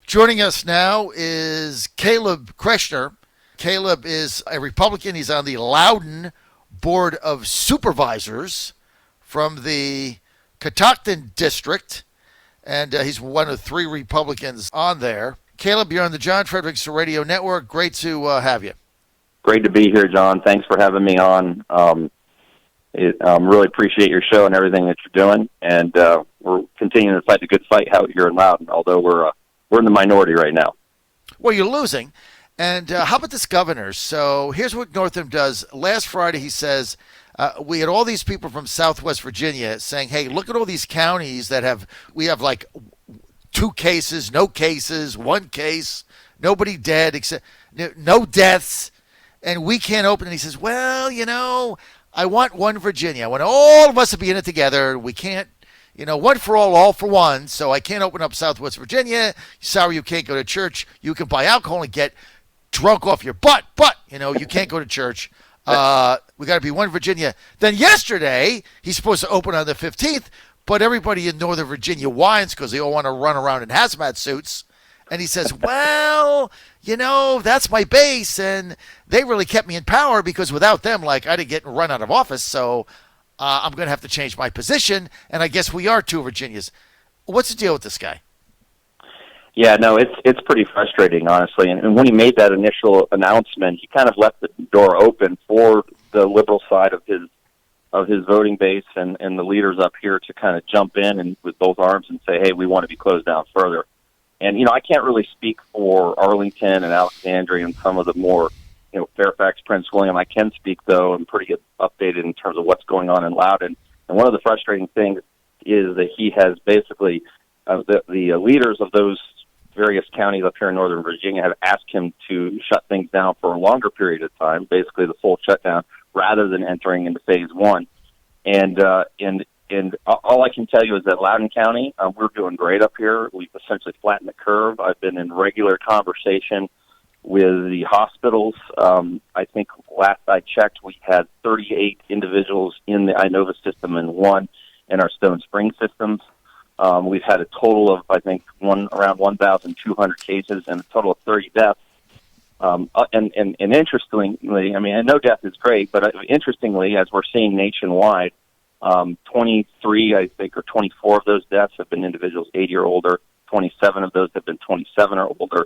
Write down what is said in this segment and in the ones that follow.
Joining us now is Caleb Kershner. Caleb is a Republican. He's on the Loudoun Board of Supervisors from the Catoctin District, and he's one of 3 Republicans on there. Caleb, you're on the John Fredericks Radio Network. Great to have you. Great to be here, John. Thanks for having me on. Really appreciate your show and everything that you're doing, and we're continuing to fight the good fight out here in Loudoun, although we're in the minority right now. Well, you're losing. And how about this governor? So here's what Northam does. Last Friday, he says, we had all these people from Southwest Virginia saying, hey, look at all these counties that we have like 2 cases, no cases, 1 case, nobody dead, except no deaths, and we can't open. And he says, well, I want one Virginia. I want all of us to be in it together. We can't, one for all for one. So I can't open up Southwest Virginia. Sorry, you can't go to church. You can buy alcohol and get drunk off your butt, but you can't go to church. We got to be one Virginia. Then yesterday, he's supposed to open on the 15th, but everybody in Northern Virginia whines because they all want to run around in hazmat suits. And he says, well, that's my base, and they really kept me in power because without them, I'd have get run out of office, so I'm going to have to change my position, and I guess we are 2 Virginias. What's the deal with this guy? Yeah, no, it's pretty frustrating, honestly. And when he made that initial announcement, he kind of left the door open for the liberal side of his voting base and the leaders up here to kind of jump in and with both arms and say, hey, we want to be closed down further. And, I can't really speak for Arlington and Alexandria and some of the more, Fairfax, Prince William. I can speak, though. I'm pretty updated in terms of what's going on in Loudoun. And one of the frustrating things is that he has basically, the leaders of those various counties up here in Northern Virginia have asked him to shut things down for a longer period of time, basically the full shutdown, rather than entering into phase 1. And all I can tell you is that Loudoun County, we're doing great up here. We've essentially flattened the curve. I've been in regular conversation with the hospitals. I think last I checked, we had 38 individuals in the Inova system and 1 in our Stone Spring systems. We've had a total of, I think, around 1,200 cases and a total of 30 deaths. And interestingly, I know death is great, but interestingly, as we're seeing nationwide, 23, I think, or 24 of those deaths have been individuals 80 or older. 27 of those have been 27 or older.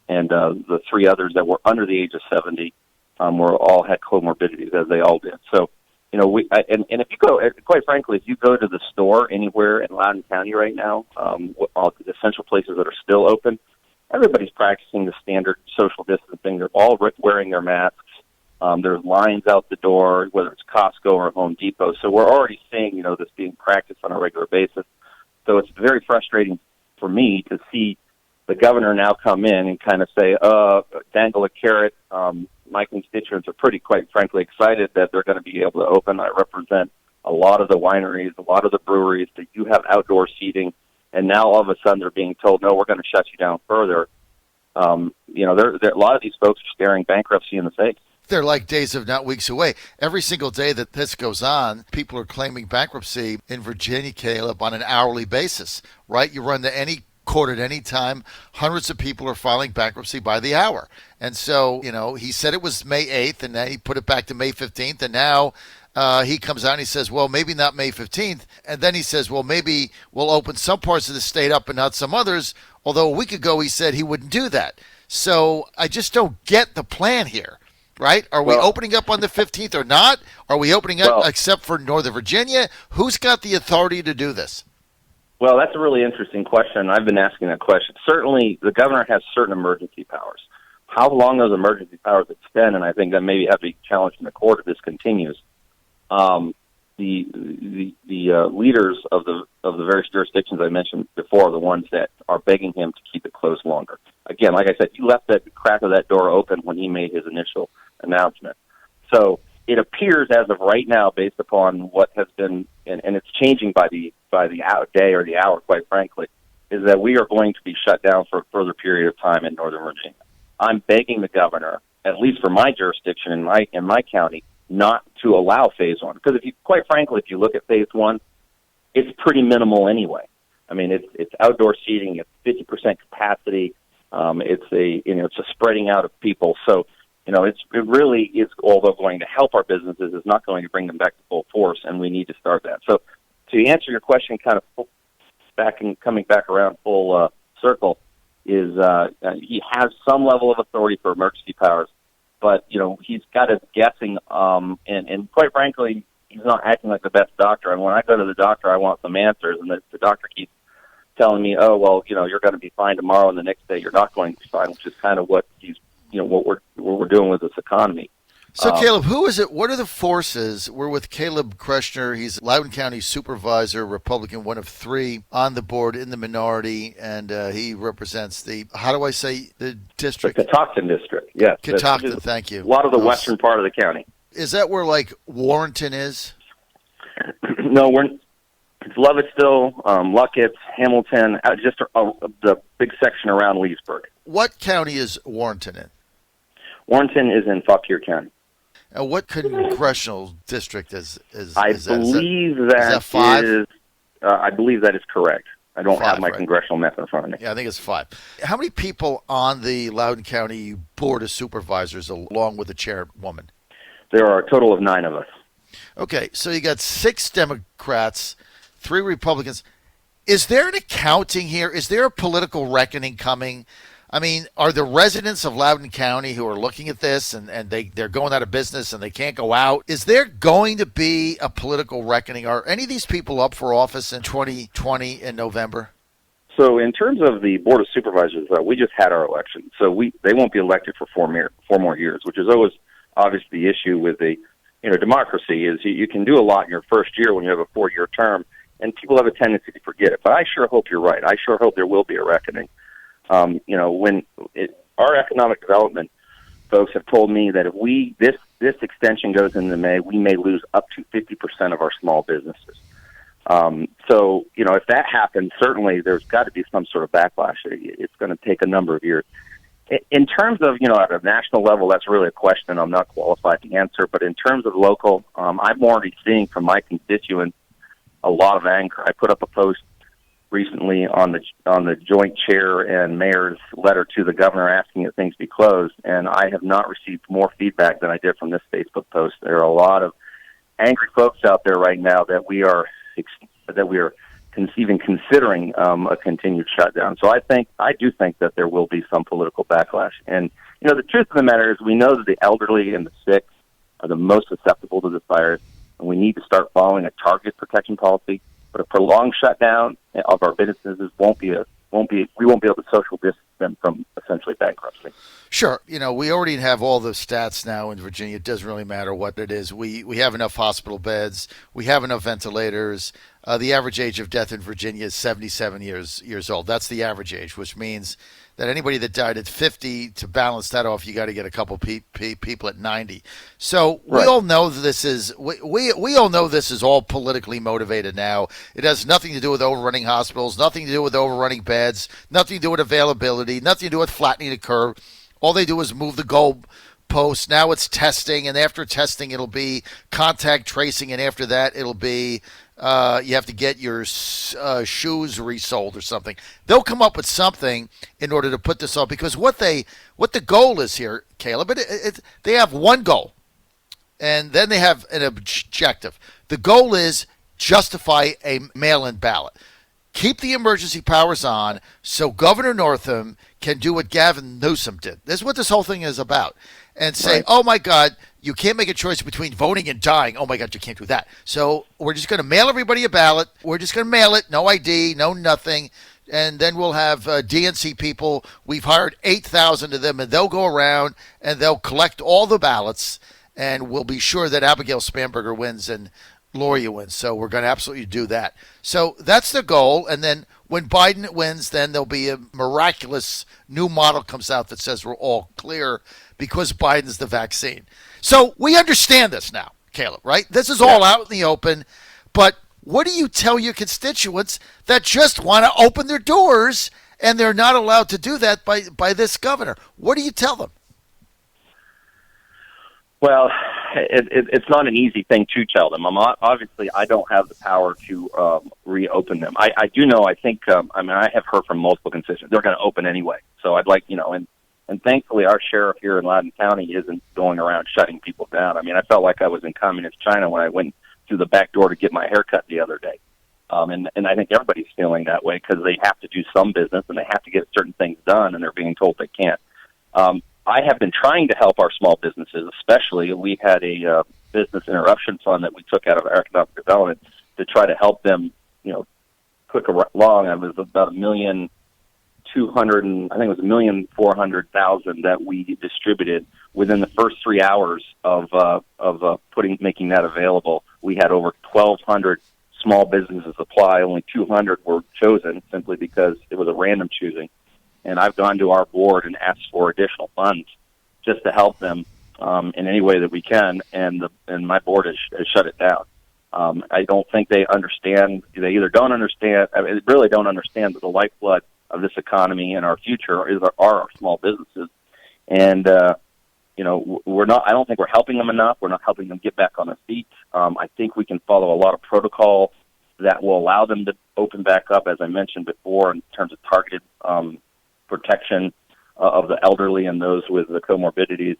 And the 3 others that were under the age of 70 were all had comorbidities, as they all did. So, and if you go, quite frankly, if you go to the store anywhere in Loudoun County right now, all the essential places that are still open, everybody's practicing the standard social distancing. They're all wearing their masks. There's lines out the door, whether it's Costco or Home Depot. So we're already seeing, this being practiced on a regular basis. So it's very frustrating for me to see the governor now come in and kind of say, dangle a carrot. My constituents are pretty, quite frankly, excited that they're going to be able to open. I represent a lot of the wineries, a lot of the breweries that do have outdoor seating, and now all of a sudden they're being told, no, we're going to shut you down further. A lot of these folks are staring bankruptcy in the face. They're like days of not weeks away. Every single day that this goes on, people are claiming bankruptcy in Virginia, Caleb, on an hourly basis, right? You run to any court at any time, hundreds of people are filing bankruptcy by the hour. And so, he said it was May 8th, and then he put it back to May 15th, and now he comes out and he says, well, maybe not May 15th. And then he says, well, maybe we'll open some parts of the state up and not some others, although a week ago he said he wouldn't do that. So I just don't get the plan here, right? Are we opening up on the 15th or not? Are we opening up except for Northern Virginia? Who's got the authority to do this? Well, that's a really interesting question. I've been asking that question. Certainly, the governor has certain emergency powers. How long those emergency powers extend, and I think that maybe have to be challenged in the court if this continues. The leaders of the various jurisdictions I mentioned before are the ones that are begging him to keep it closed longer. Again, like I said, he left that crack of that door open when he made his initial announcement. So it appears as of right now, based upon what has been, and it's changing by the day or the hour, quite frankly, is that we are going to be shut down for a further period of time in Northern Virginia. I'm begging the governor, at least for my jurisdiction in my county, not to allow phase 1. Because quite frankly, if you look at phase 1, it's pretty minimal anyway. I mean, it's outdoor seating, it's 50% capacity. It's a spreading out of people. So, it really is, although going to help our businesses, is not going to bring them back to full force, and we need to start that. So, to answer your question, kind of coming back around full circle, is he has some level of authority for emergency powers, but he's got us guessing, and quite frankly, he's not acting like the best doctor. And when I go to the doctor, I want some answers, and the doctor keeps telling me, "Oh, well, you're going to be fine tomorrow," and the next day you're not going to be fine, which is kind of what he's, what we're doing with this economy. So, Caleb, who is it? What are the forces? We're with Caleb Kershner. He's Loudoun County Supervisor, Republican, one of three on the board in the minority, and he represents the district? The Catoctin district, yes. Catoctin, thank you. A lot of the western part of the county. Is that where, Warrenton is? No, it's Lovettsville, Luckett, Hamilton, just the big section around Leesburg. What county is Warrenton in? Warrenton is in Fauquier County. What congressional district is I believe that 5? I believe that is correct. I don't 5, have my right? Congressional map in front of me. Yeah, I think it's 5. How many people on the Loudoun County Board of Supervisors along with the chairwoman? There are a total of 9 of us. Okay, so you got 6 Democrats, 3 Republicans. Is there an accounting here? Is there a political reckoning coming? I mean, are the residents of Loudoun County who are looking at this and they're going out of business and they can't go out? Is there going to be a political reckoning? Are any of these people up for office in 2020 in November? So in terms of the Board of Supervisors, we just had our election. So they won't be elected for 4 more years, which is always obviously the issue with the democracy is you can do a lot in your first year when you have a 4-year term, and people have a tendency to forget it. But I sure hope you're right. I sure hope there will be a reckoning. Our economic development folks have told me that if this extension goes into May, we may lose up to 50% of our small businesses. So if that happens, certainly there's got to be some sort of backlash. It's going to take a number of years. In terms of, at a national level, that's really a question I'm not qualified to answer. But in terms of local, I'm already seeing from my constituents a lot of anger. I put up a post recently on the joint chair and mayor's letter to the governor asking that things be closed, and I have not received more feedback than I did from this Facebook post. There are a lot of angry folks out there right now that we are considering a continued shutdown. So I do think that there will be some political backlash. And the truth of the matter is we know that the elderly and the sick are the most susceptible to this virus, and we need to start following a targeted protection policy. But a prolonged shutdown of our businesses we won't be able to social distance them from essentially bankruptcy. Sure. We already have all the stats now in Virginia. It doesn't really matter what it is. We have enough hospital beds. We have enough ventilators. The average age of death in Virginia is 77 years old. That's the average age, which means that anybody that died at 50, to balance that off, you got to get a couple people at 90. So we all know this is we all know this is all politically motivated now. It has nothing to do with overrunning hospitals, nothing to do with overrunning beds, nothing to do with availability, nothing to do with flattening the curve. All they do is move the goal post. Now it's testing, and after testing, it'll be contact tracing, and after that, it'll be you have to get your shoes resold or something. They'll come up with something in order to put this on, because what the goal is here, Caleb, they have one goal, and then they have an objective. The goal is justify a mail-in ballot. Keep the emergency powers on so Governor Northam can do what Gavin Newsom did. This is what this whole thing is about. And say, oh, my God, you can't make a choice between voting and dying. Oh, my God, you can't do that. So we're just going to mail everybody a ballot. We're just going to mail it. No ID, no nothing. And then we'll have DNC people. We've hired 8,000 of them, and they'll go around and they'll collect all the ballots. And we'll be sure that Abigail Spanberger wins and Gloria wins. So we're going to absolutely do that. So that's the goal. And then when Biden wins, then there'll be a miraculous new model comes out that says we're all clear because Biden's the vaccine. So we understand this now, Caleb, right? This is all out in the open. But what do you tell your constituents that just want to open their doors and they're not allowed to do that by this governor? What do you tell them? Well, it's not an easy thing to tell them. Obviously, I don't have the power to reopen them. I do know, I think, I have heard from multiple constituents, they're going to open anyway. So I'd like, and thankfully our sheriff here in Loudoun County isn't going around shutting people down. I mean, I felt like I was in communist China when I went through the back door to get my hair cut the other day. And I think everybody's feeling that way because they have to do some business and they have to get certain things done, and they're being told they can't. I have been trying to help our small businesses, especially. We had a business interruption fund that we took out of our economic development to try to help them, quick along. It was about $1,200,000, and I think it was $1,400,000 that we distributed within the first 3 hours of making that available. We had over 1,200 small businesses apply. Only 200 were chosen simply because it was a random choosing. And I've gone to our board and asked for additional funds just to help them in any way that we can, and my board has shut it down. I don't think they understand. They either don't understand. I mean, they really don't understand that the lifeblood of this economy and our future are our small businesses. And we're not. I don't think we're helping them enough. We're not helping them get back on their feet. I think we can follow a lot of protocol that will allow them to open back up, as I mentioned before, in terms of targeted protection of the elderly and those with the comorbidities.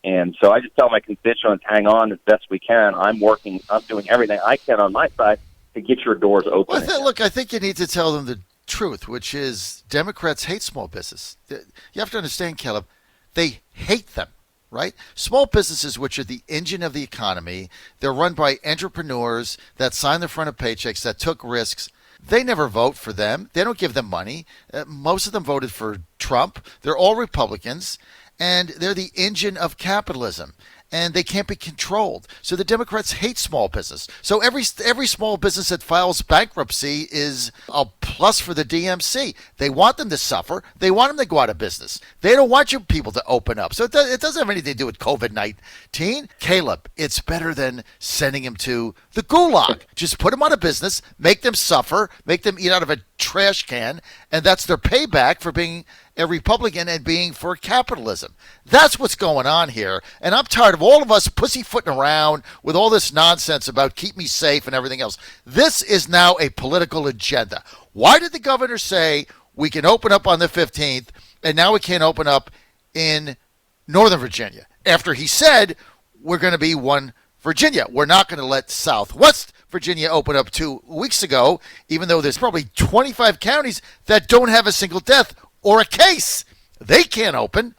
And so I just tell my constituents, hang on as best we can. I'm doing everything I can on my side to get your doors open. Well, I think you need to tell them the truth, which is Democrats hate small business. You have to understand, Caleb, they hate them, right? Small businesses, which are the engine of the economy, they're run by entrepreneurs that sign the front of paychecks, that took risks. They never vote for them. They don't give them money. Most of them voted for Trump. They're all Republicans, and they're the engine of capitalism, and they can't be controlled. So the Democrats hate small business. So every small business that files bankruptcy is a plus for the DMC. They want them to suffer. They want them to go out of business. They don't want you people to open up. So it doesn't have anything to do with COVID-19. Caleb, it's better than sending them to the gulag. Just put them out of business, make them suffer, make them eat out of a trash can, and that's their payback for being a Republican and being for capitalism. That's what's going on here. And I'm tired of all of us pussyfooting around with all this nonsense about keep me safe and everything else. This is now a political agenda. Why did the governor say we can open up on the 15th and now we can't open up in Northern Virginia? After he said we're going to be one Virginia. We're not going to let Southwest Virginia open up 2 weeks ago, even though there's probably 25 counties that don't have a single death or a case. They can't open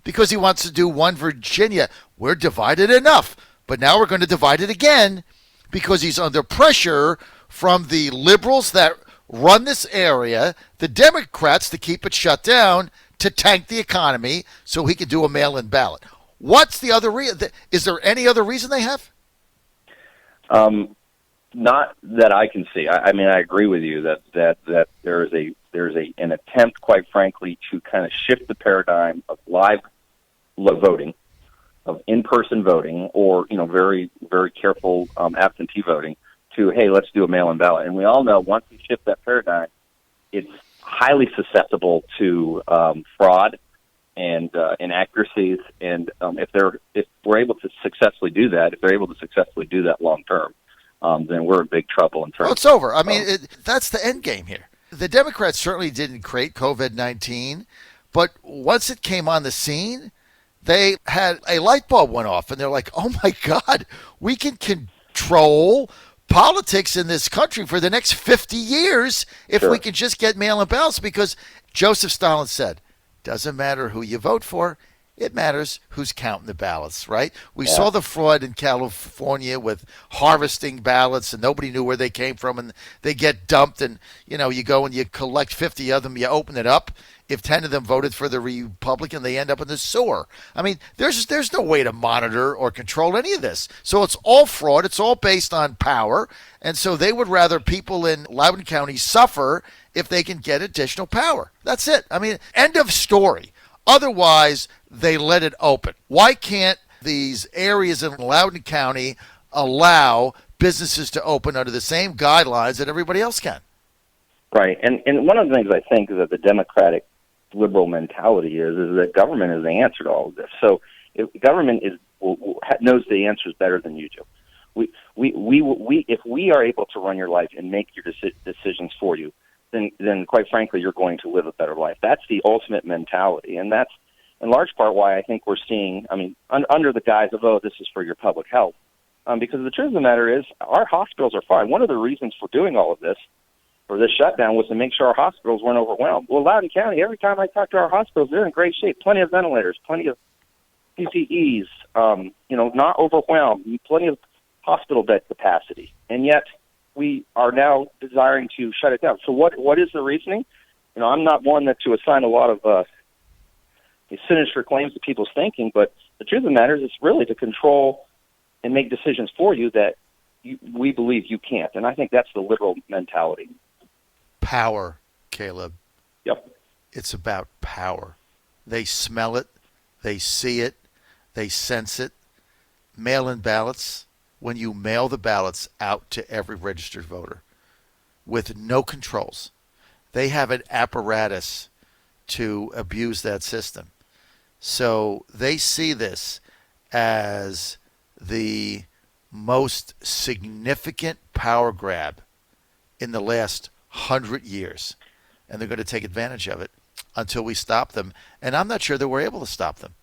because he wants to do one Virginia. We're divided enough, but now we're going to divide it again because he's under pressure from the liberals that run this area, the Democrats to keep it shut down, to tank the economy so he can do a mail-in ballot. What's the other reason? Is there any other reason they have? Not that I can see. I mean, I agree with you that there's an attempt, quite frankly, to kind of shift the paradigm of live voting, of in-person voting, or very, very careful absentee voting, to hey, let's do a mail-in ballot. And we all know once you shift that paradigm, it's highly susceptible to fraud and inaccuracies. And if we're able to successfully do that, if they're able to successfully do that long term, then we're in big trouble in terms. Well, it's over. I mean, that's the end game here. The Democrats certainly didn't create COVID-19, but once it came on the scene, they had a light bulb went off, and they're like, "Oh my God, we can control politics in this country for the next 50 years if we can just get mail-in ballots." Because Joseph Stalin said, "Doesn't matter who you vote for. It matters who's counting the ballots," right? We saw the fraud in California with harvesting ballots, and nobody knew where they came from, and they get dumped, and you go and you collect 50 of them, you open it up. If 10 of them voted for the Republican, they end up in the sewer. I mean, there's no way to monitor or control any of this. So it's all fraud. It's all based on power, and so they would rather people in Loudoun County suffer if they can get additional power. That's it. I mean, end of story. Otherwise, they let it open. Why can't these areas in Loudoun County allow businesses to open under the same guidelines that everybody else can? Right. And one of the things I think is that the Democratic liberal mentality is that government is the answer to all of this. So if government knows the answers better than you do. If we are able to run your life and make your decisions for you, then quite frankly, you're going to live a better life. That's the ultimate mentality, and that's in large part why I think we're seeing, under the guise of, oh, this is for your public health. Because the truth of the matter is our hospitals are fine. One of the reasons for doing all of this, for this shutdown, was to make sure our hospitals weren't overwhelmed. Well, Loudoun County, every time I talk to our hospitals, they're in great shape. Plenty of ventilators, plenty of PPEs, not overwhelmed, plenty of hospital bed capacity. And yet we are now desiring to shut it down. So what is the reasoning? I'm not one to assign a lot of sinister claims to people's thinking, but the truth of the matter is it's really to control and make decisions for you that we believe you can't. And I think that's the liberal mentality. Power, Caleb. Yep. It's about power. They smell it. They see it. They sense it. Mail-in ballots, when you mail the ballots out to every registered voter with no controls, they have an apparatus to abuse that system. So they see this as the most significant power grab in the last 100 years. And they're going to take advantage of it until we stop them. And I'm not sure that we're able to stop them.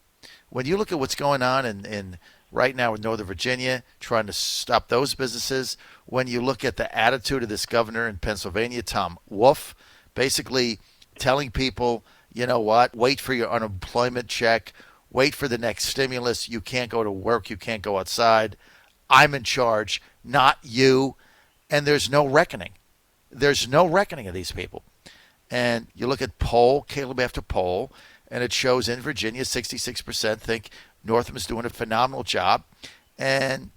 When you look at what's going on in right now in Northern Virginia, trying to stop those businesses, when you look at the attitude of this governor in Pennsylvania, Tom Wolf, basically telling people, you know what, wait for your unemployment check, wait for the next stimulus, you can't go to work, you can't go outside, I'm in charge, not you, and there's no reckoning. There's no reckoning of these people. And you look at poll, Caleb after poll, and it shows in Virginia 66% think Northam is doing a phenomenal job. And,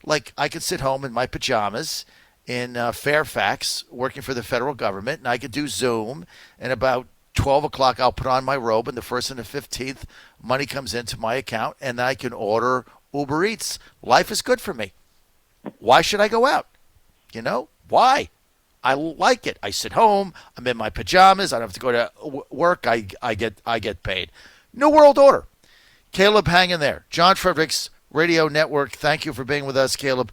like I could sit home in my pajamas in Fairfax working for the federal government, and I could do Zoom, and about 12 o'clock I'll put on my robe, and the 1st and the 15th money comes into my account, and I can order Uber Eats. Life is good for me. Why should I go out? Why? I like it. I sit home. I'm in my pajamas. I don't have to go to work. I get paid. New world order. Caleb, hang in there. John Fredericks Radio Network. Thank you for being with us, Caleb.